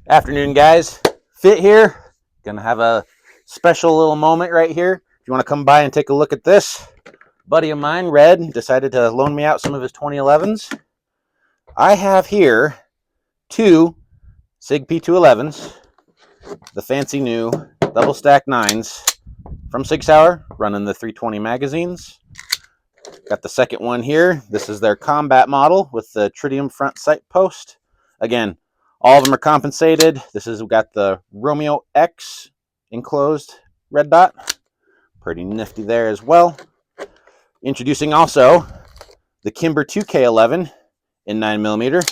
Afternoon, guys. Fit here. Gonna have a special little moment right here. If you want to come by and take a look at this, buddy of mine, Red, decided to loan me out some of his 2011s. I have here two Sig P211s, the fancy new double stack 9s from Sig Sauer, running the 320 magazines. Got the second one here. This is their combat model with the tritium front sight post. Again, all of them are compensated. This has got the Romeo X enclosed red dot. Pretty nifty there as well. Introducing also the Kimber 2K11 in 9mm.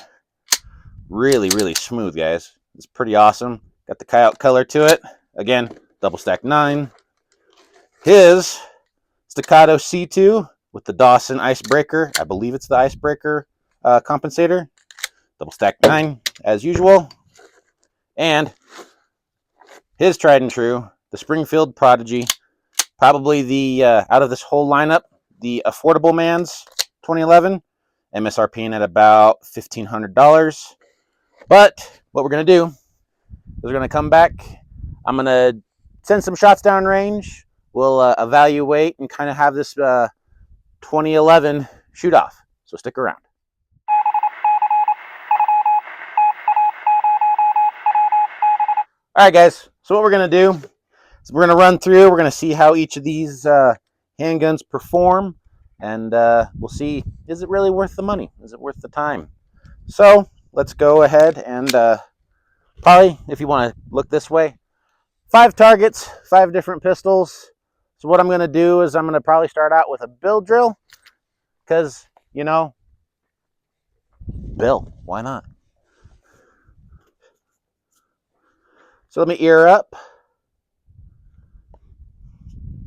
Really, really smooth, guys. It's pretty awesome. Got the coyote color to it. Again, double stack 9. His Staccato C2 with the Dawson icebreaker. I believe it's the icebreaker compensator. Double stack 9 as usual. And his tried and true, the Springfield Prodigy. Probably the, out of this whole lineup, the affordable man's 2011. MSRPing at about $1,500. But what we're going to do is we're going to come back. I'm going to send some shots down range. We'll evaluate and kind of have this 2011 shoot off. So stick around. All right, guys. So what we're going to do is we're going to run through. We're going to see how each of these handguns perform. And we'll see, is it really worth the money? Is it worth the time? So let's go ahead and probably, if you want to look this way, 5 targets, 5 different pistols. So what I'm going to do is I'm going to probably start out with a build drill because, you know, Bill, why not? So let me ear up.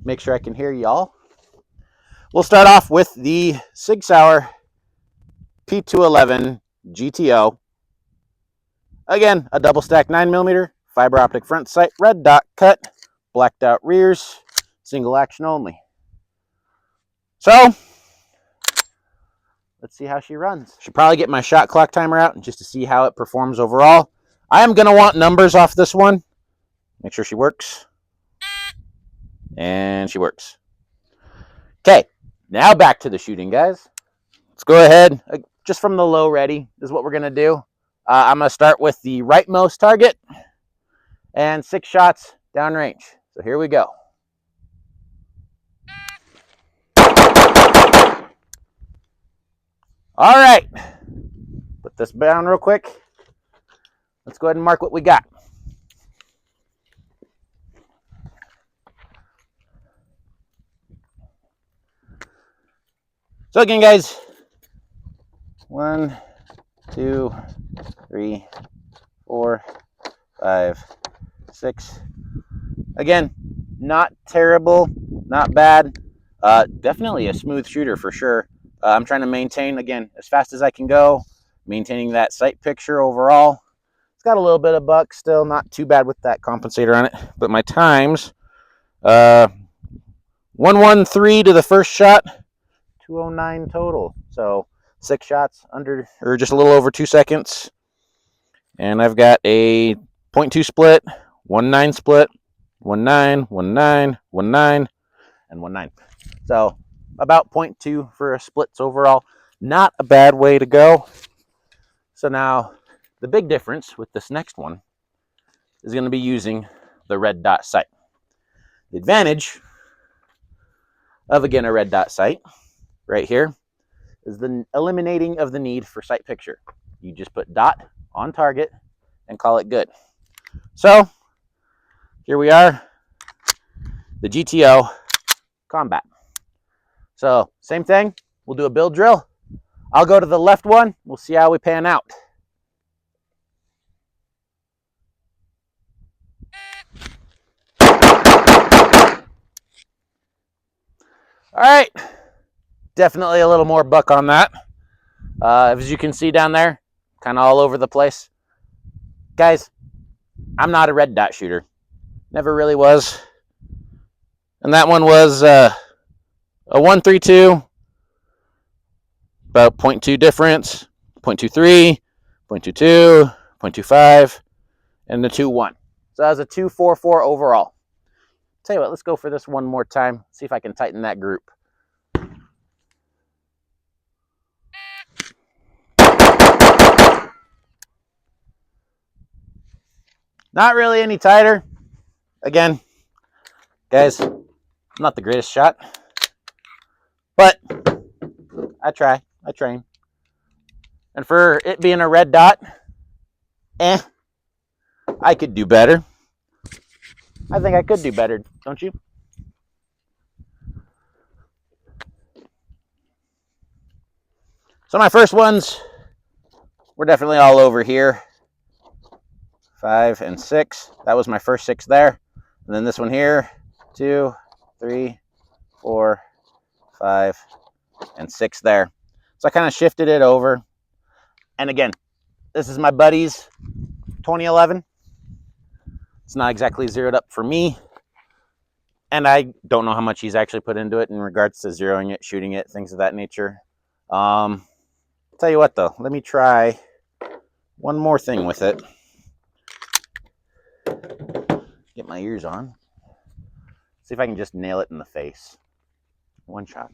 Make sure I can hear y'all. We'll start off with the Sig Sauer P211 GTO. Again, a double stack 9mm, fiber optic front sight, red dot cut, blacked out rears, single action only. So, let's see how she runs. Should probably get my shot clock timer out just to see how it performs overall. I am going to want numbers off this one. Make sure she works. And she works. Okay, now back to the shooting, guys. Let's go ahead. Just from the low ready is what we're going to do. I'm going to start with the rightmost target and 6 shots downrange. So here we go. All right. Put this down real quick. Let's go ahead and mark what we got. So again, guys, 1, 2, 3, 4, 5, 6. Again, not terrible, not bad. Definitely a smooth shooter for sure. I'm trying to maintain, again, as fast as I can go, maintaining that sight picture overall. It's got a little bit of buck still, not too bad with that compensator on it. But my times, 113 to the first shot, 209 total. So 6 shots under, or just a little over 2 seconds. And I've got a 0.2 split, 1.9 split, 1.9, 1.9, 1.9, and 1.9. So about 0.2 for a splits overall. Not a bad way to go. So now the big difference with this next one is going to be using the red dot sight. The advantage of, again, a red dot sight right here is the eliminating of the need for sight picture. You just put dot on target and call it good. So here we are, the GTO combat. So same thing, we'll do a build drill. I'll go to the left one, we'll see how we pan out. All right, definitely a little more buck on that. As you can see down there, kind of all over the place. Guys, I'm not a red dot shooter. Never really was. And that one was a 132, about 0.2 difference, 0.23, 0.22, 0.25, and the 2-1. So that was a 2-4-4 overall. Tell you what, let's go for this one more time. See if I can tighten that group. Not really any tighter. Again, guys, I'm not the greatest shot, but I try. I train. And for it being a red dot, I could do better. I think I could do better, don't you? So my first ones were definitely all over here. 5 and 6. That was my first 6 there. And then this one here, 2, 3, 4, 5, and 6 there. So I kind of shifted it over. And again, this is my buddy's 2011. It's not exactly zeroed up for me. And I don't know how much he's actually put into it in regards to zeroing it, shooting it, things of that nature. Tell you what though, let me try one more thing with it. Get my ears on. See if I can just nail it in the face. One shot.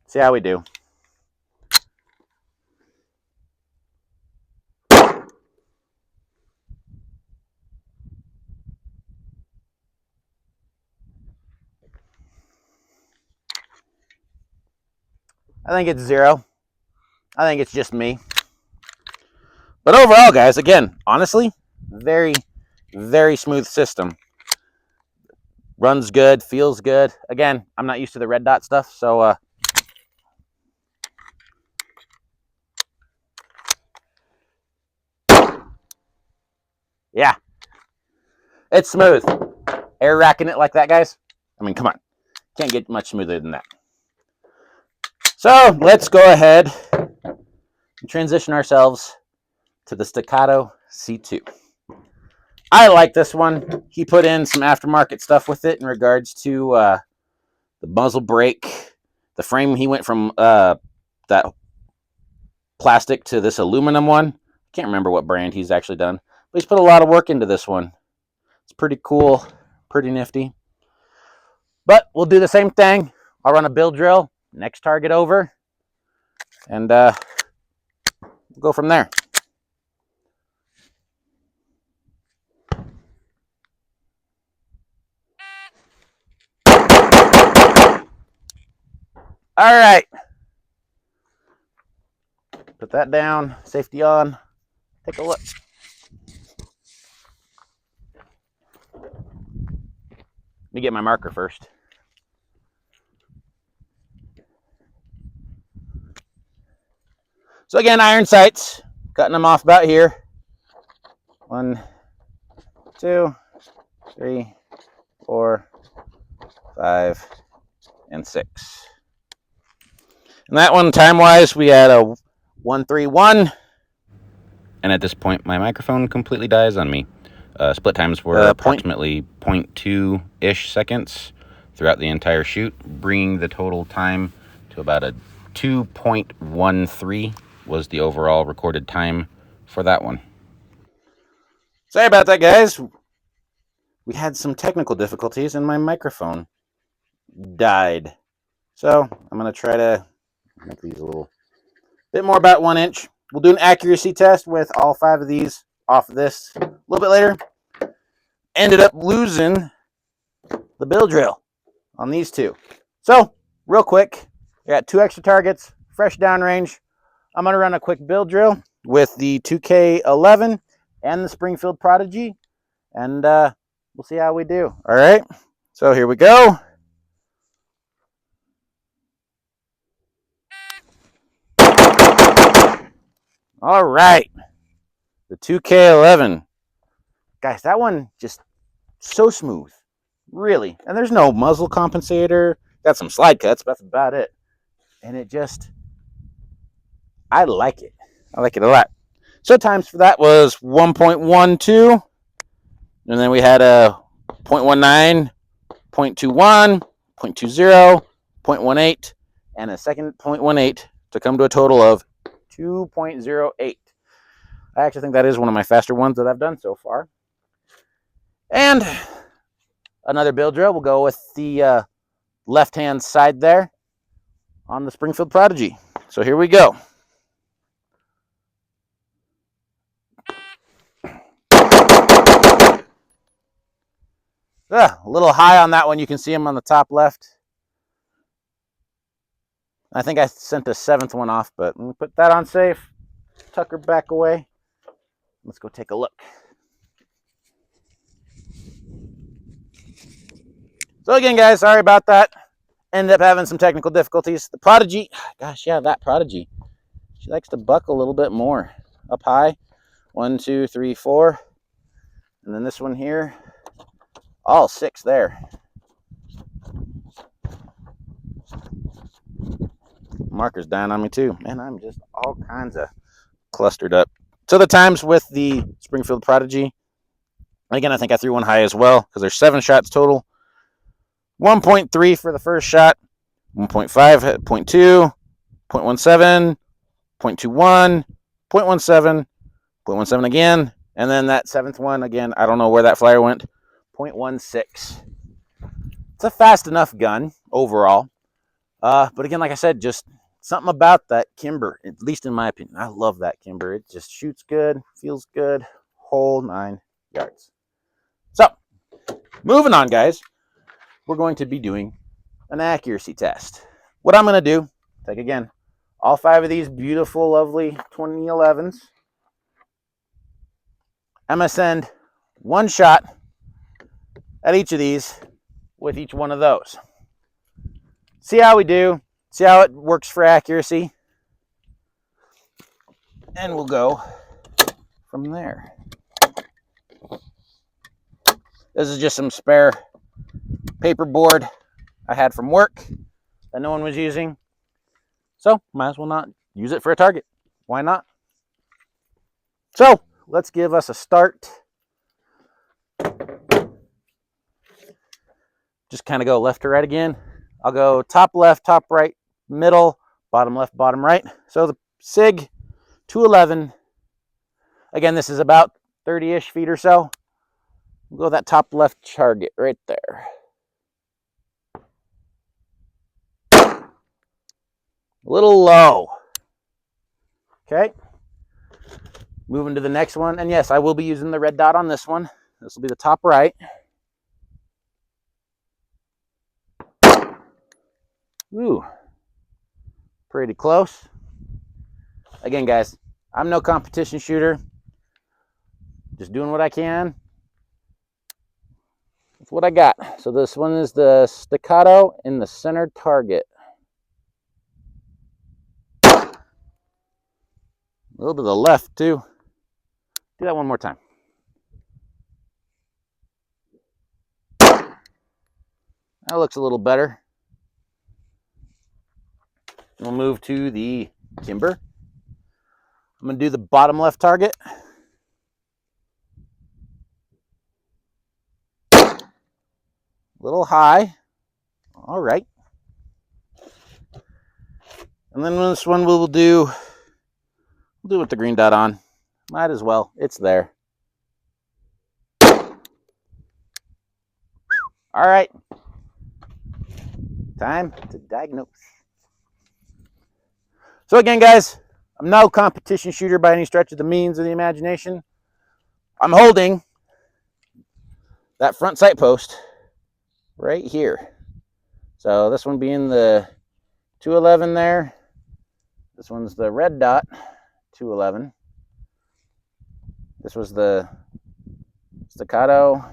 See how we do. I think it's 0. I think it's just me. But overall, guys, again, honestly, very, very smooth system. Runs good, feels good. Again, I'm not used to the red dot stuff, so yeah, it's smooth. Air racking it like that, guys. I mean, come on. Can't get much smoother than that. So let's go ahead and transition ourselves to the Staccato C2. I like this one. He put in some aftermarket stuff with it in regards to the muzzle brake. The frame, he went from that plastic to this aluminum one. Can't remember what brand he's actually done, but he's put a lot of work into this one. It's pretty cool, pretty nifty. But we'll do the same thing. I'll run a bill drill, next target over, and we'll go from there. All right. Put that down, safety on. Take a look. Let me get my marker first. So again, iron sights, cutting them off about here. 1, 2, 3, 4, 5, and 6. And that one, time-wise, we had a 131. And at this point, my microphone completely dies on me. Split times were approximately 0.2-ish seconds throughout the entire shoot, bringing the total time to about a 2.13 was the overall recorded time for that one. Sorry about that, guys. We had some technical difficulties and my microphone died. So I'm going to try to make these a little bit more about 1 inch. We'll do an accuracy test with all 5 of these off of this a little bit later. Ended up losing the bill drill on these 2. So real quick, I got 2 extra targets, fresh downrange. I'm going to run a quick bill drill with the 2K11 and the Springfield Prodigy, and we'll see how we do. All right, so here we go. All right, the 2K11. Guys, that one just so smooth, really. And there's no muzzle compensator. Got some slide cuts, but that's about it. And it just, I like it. I like it a lot. So times for that was 1.12. And then we had a 0.19, 0.21, 0.20, 0.18, and a second 0.18 to come to a total of 2.08. I actually think that is one of my faster ones that I've done so far. And another bill drill. We'll go with the left-hand side there on the Springfield Prodigy. So here we go. A little high on that one. You can see him on the top left. I think I sent a 7th one off, but we'll put that on safe. Tuck her back away. Let's go take a look. So again, guys, sorry about that. Ended up having some technical difficulties. The Prodigy, gosh, yeah, that Prodigy. She likes to buck a little bit more. Up high. 1, 2, 3, 4. And then this one here. All 6 there. Marker's down on me too. Man, I'm just all kinds of clustered up. So the times with the Springfield Prodigy, again, I think I threw one high as well because there's 7 shots total. 1.3 for the first shot, 1.5, 0.2, 0.17, 0.21, 0.17, 0.17 again, and then that 7th one, again, I don't know where that flyer went, 0.16. It's a fast enough gun overall, but again, like I said, just something about that Kimber, at least in my opinion. I love that Kimber. It just shoots good, feels good, whole 9 yards. So, moving on, guys. We're going to be doing an accuracy test. What I'm going to do, take again, all 5 of these beautiful, lovely 2011s. I'm going to send 1 shot at each of these with each one of those. See how we do. See how it works for accuracy. And we'll go from there. This is just some spare paperboard I had from work that no one was using. So, might as well not use it for a target. Why not? So, let's give us a start. Just kind of go left to right again. I'll go top left, top right, middle, bottom left, bottom right. So the Sig 211, again, this is about 30-ish feet or so. We'll go that top left target right there. A little low. Okay. Moving to the next one. And yes, I will be using the red dot on this one. This will be the top right. Ooh. Pretty close. Again, guys, I'm no competition shooter. Just doing what I can. That's what I got. So this one is the Staccato in the center target. A little to the left, too. Do that one more time. That looks a little better. We'll move to the Kimber. I'm going to do the bottom left target. A little high. All right. And then this one we'll do with the green dot on. Might as well. It's there. All right. Time to diagnose. So again, guys, I'm no competition shooter by any stretch of the means of the imagination. I'm holding that front sight post right here. So this one being the 211 there. This one's the red dot 211. This was the Staccato.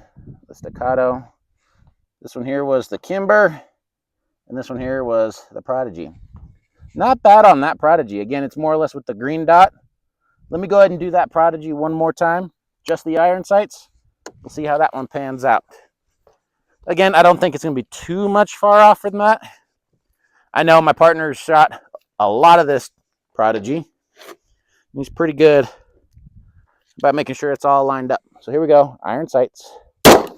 This one here was the Kimber. And this one here was the Prodigy. Not bad on that Prodigy. Again, it's more or less with the green dot. Let me go ahead and do that Prodigy one more time. Just the iron sights. We'll see how that one pans out. Again, I don't think it's going to be too much far off from that. I know my partner shot a lot of this Prodigy. He's pretty good about making sure it's all lined up. So here we go. Iron sights. There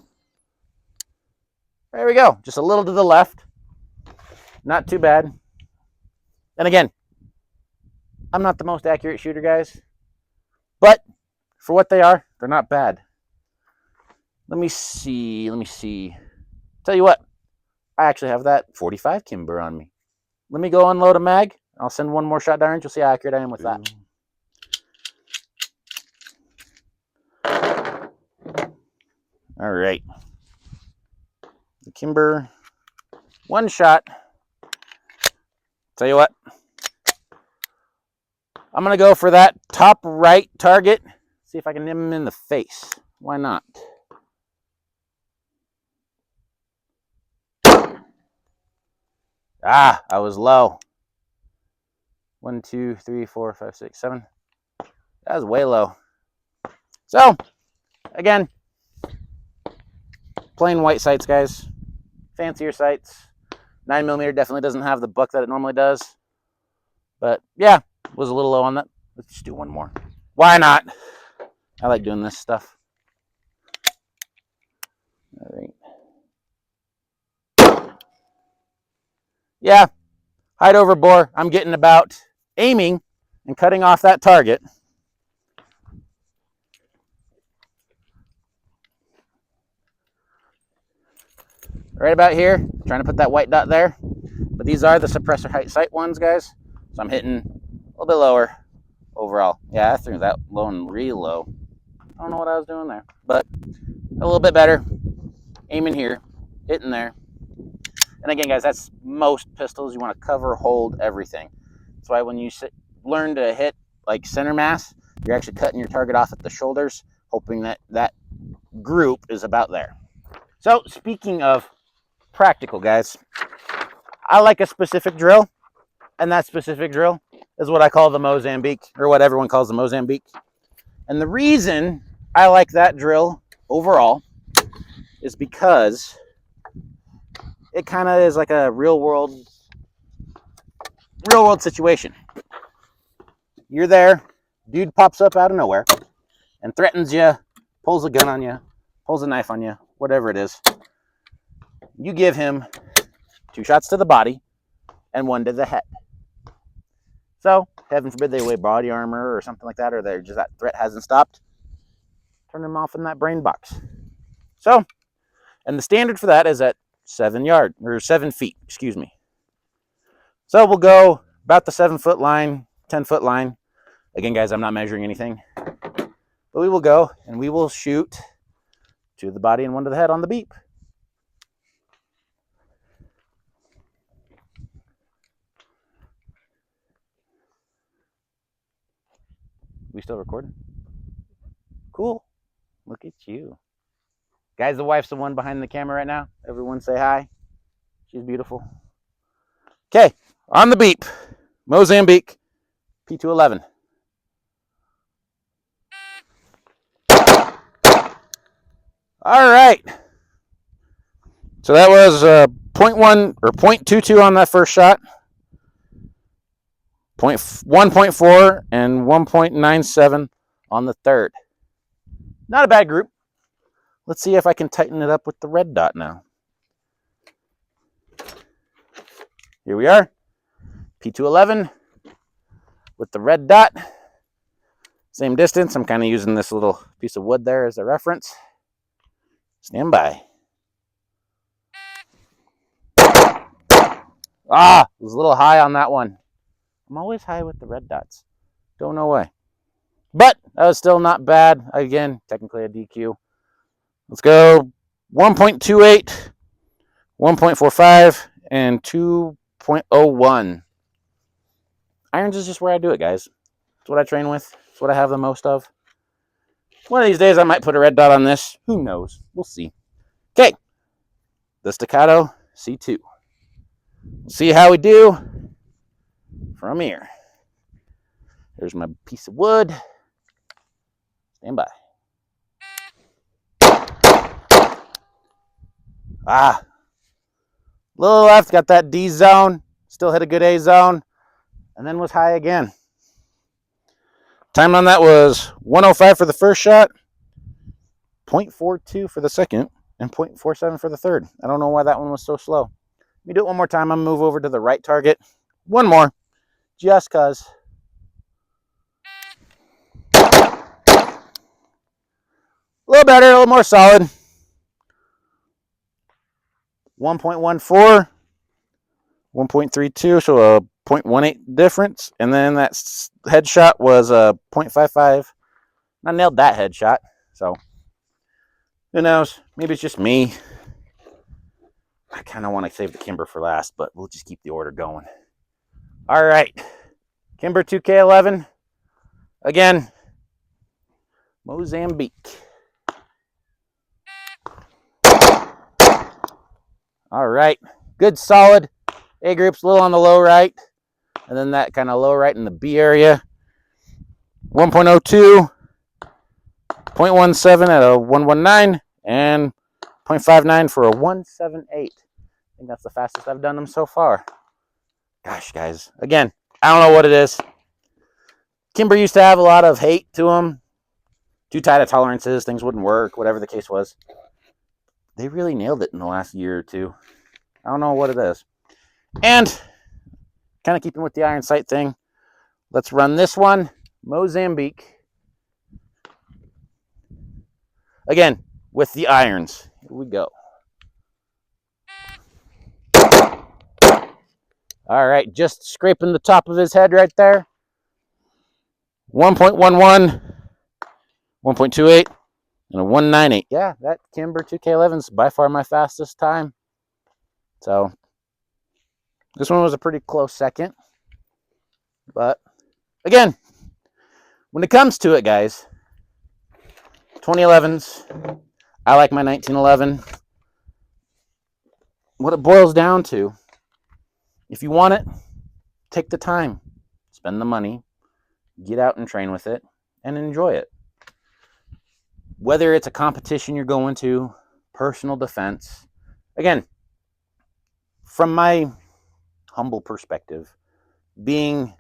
we go. Just a little to the left. Not too bad. And again, I'm not the most accurate shooter, guys. But for what they are, they're not bad. Let me see. Tell you what, I actually have that 45 Kimber on me. Let me go unload a mag. I'll send one more shot down range. You'll see how accurate I am with that. All right. The Kimber, one shot. Tell you what, I'm going to go for that top right target. See if I can nip him in the face. Why not? Ah, I was low. 1, 2, 3, 4, 5, 6, 7. That was way low. So, again, plain white sights, guys. Fancier sights. 9mm definitely doesn't have the buck that it normally does. But, yeah, was a little low on that. Let's just do one more. Why not? I like doing this stuff. All right. Yeah, height over bore. I'm getting about aiming and cutting off that target. Right about here, trying to put that white dot there. But these are the suppressor height sight ones, guys. So I'm hitting a little bit lower overall. Yeah, I threw that low and real low. I don't know what I was doing there, but a little bit better. Aiming here, hitting there. And again, guys, that's most pistols. You want to cover, hold everything. That's why when you learn to hit like center mass, you're actually cutting your target off at the shoulders, hoping that that group is about there. So speaking of practical, guys, I like a specific drill, and that specific drill is what I call the Mozambique, or what everyone calls the Mozambique. And the reason I like that drill overall is because it kind of is like a real world situation. You're there, dude pops up out of nowhere and threatens you, pulls a gun on you, pulls a knife on you, whatever it is. You give him 2 shots to the body and 1 to the head. So, heaven forbid they wear body armor or something like that, or they're just that threat hasn't stopped. Turn them off in that brain box. So, and the standard for that is at 7 feet, excuse me. So we'll go about the 7-foot line, 10-foot line. Again, guys, I'm not measuring anything. But we will go and we will shoot 2 to the body and 1 to the head on the beep. We still recording? Cool. Look at you. Guys, the wife's the one behind the camera right now. Everyone say hi. She's beautiful. Okay, on the beep. Mozambique P211. All right. So that was 0.1 or 0.22 on that first shot. 1.4 and 1.97 on the third. Not a bad group. Let's see if I can tighten it up with the red dot now. Here we are. P211 with the red dot. Same distance. I'm kind of using this little piece of wood there as a reference. Stand by. Ah, it was a little high on that one. I'm always high with the red dots. Don't know why. But that was still not bad. Again, technically a DQ. Let's go 1.28, 1.45, and 2.01. Irons is just where I do it, guys. It's what I train with. It's what I have the most of. One of these days I might put a red dot on this. Who knows? We'll see. Okay. The Staccato C2. We'll see how we do from here. There's my piece of wood. Stand by. Ah. Little left, got that D zone. Still hit a good A zone. And then was high again. Time on that was 1:05 for the first shot, 0.42 for the second, and 0.47 for the third. I don't know why that one was so slow. Let me do it one more time. I'm going to move over to the right target. One more, just because. little better, a little more solid. 1.14, 1.32, so a 0.18 difference. And then that headshot was a 0.55. I nailed that headshot, so who knows? Maybe it's just me. I kind of want to save the Kimber for last, but we'll just keep the order going. All right, Kimber 2K11. Again, Mozambique. All right, good solid. A group's a little on the low right, and then that kind of low right in the B area. 1.02, 0.17 at a 119, and 0.59 for a 178. I think that's the fastest I've done them so far. Gosh, guys, again, I don't know what it is. Kimber used to have a lot of hate to them. Too tight of tolerances, things wouldn't work, whatever the case was. They really nailed it in the last year or two. I don't know what it is. And kind of keeping with the iron sight thing, let's run this one, Mozambique. Again, with the irons. Here we go. All right, just scraping the top of his head right there. 1.11, 1.28, and a 198. Yeah, that Kimber 2K11 is by far my fastest time. So this one was a pretty close second. But again, when it comes to it, guys, 2011s, I like my 1911. What it boils down to, if you want it, take the time, spend the money, get out and train with it, and enjoy it. Whether it's a competition you're going to, personal defense. Again, from my humble perspective, being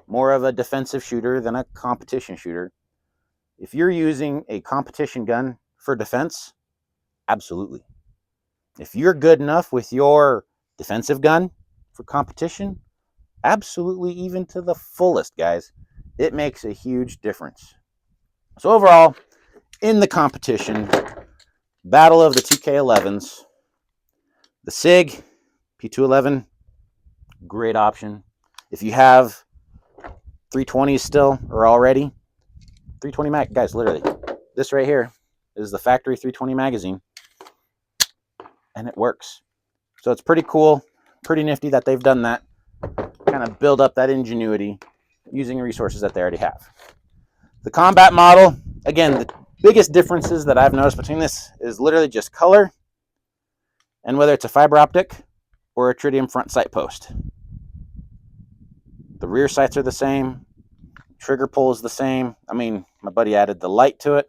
more of a defensive shooter than a competition shooter, if you're using a competition gun for defense, absolutely. If you're good enough with your defensive gun for competition, absolutely, even to the fullest, guys. It makes a huge difference. So overall, in the competition, battle of the 2K11s, the Sig P211, great option. If you have 320s still or already, 320 mag, guys, literally, this right here is the factory 320 magazine, and it works. So it's pretty cool, pretty nifty that they've done that, kind of build up that ingenuity using resources that they already have. The combat model, again, the biggest differences that I've noticed between this is literally just color and whether it's a fiber optic or a tritium front sight post. The rear sights are the same, trigger pull is the same. I mean, my buddy added the light to it,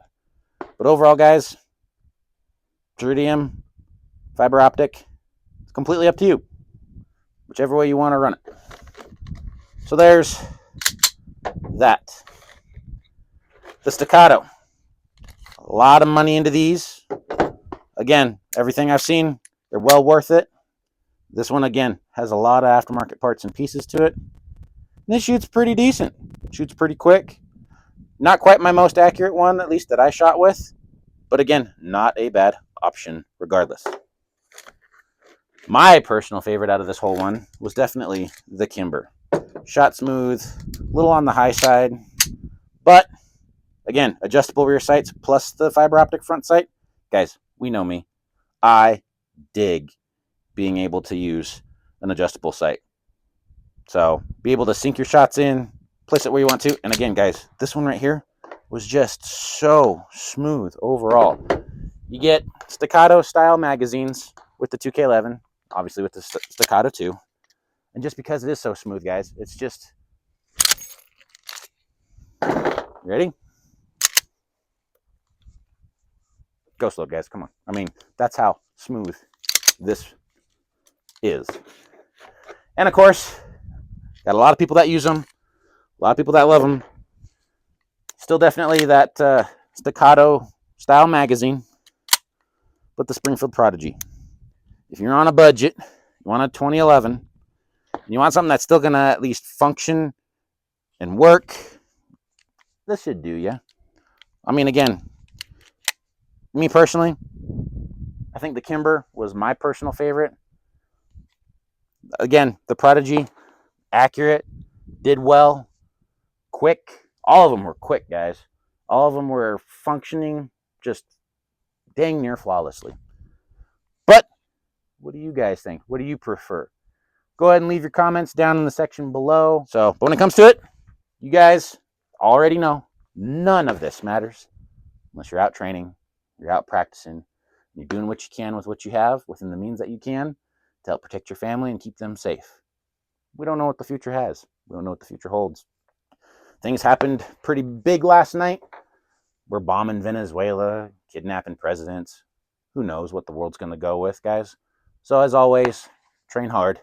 but overall, guys, tritium, fiber optic, it's completely up to you, whichever way you want to run it. So there's that. The Staccato, a lot of money into these. Again, everything I've seen, they're well worth it. This one, again, has a lot of aftermarket parts and pieces to it. And this shoots pretty decent. Shoots pretty quick. Not quite my most accurate one, at least that I shot with. But again, not a bad option regardless. My personal favorite out of this whole one was definitely the Kimber. Shot smooth, a little on the high side, but again, adjustable rear sights plus the fiber optic front sight. Guys, we know me. I dig being able to use an adjustable sight. So be able to sink your shots in, place it where you want to. And again, guys, this one right here was just so smooth overall. You get Staccato style magazines with the 2K11, obviously with the Staccato 2. And just because it is so smooth, guys, it's just... Ready? Go slow, guys. Come on. I mean, that's how smooth this is. And of course, got a lot of people that use them, a lot of people that love them. Still definitely that Staccato style magazine, but the Springfield Prodigy. If you're on a budget, you want a 2011, and you want something that's still going to at least function and work, this should do ya. I mean, again, me personally, I think the Kimber was my personal favorite. Again, the Prodigy, accurate, did well, quick. All of them were quick, guys. All of them were functioning just dang near flawlessly. But what do you guys think? What do you prefer? Go ahead and leave your comments down in the section below. So, but when it comes to it, you guys already know none of this matters unless you're out training, you're out practicing, you're doing what you can with what you have within the means that you can to help protect your family and keep them safe. We don't know what the future has. We don't know what the future holds. Things happened pretty big last night. We're bombing Venezuela, kidnapping presidents. Who knows what the world's going to go with, guys? So as always, train hard,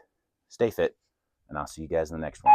stay fit, and I'll see you guys in the next one.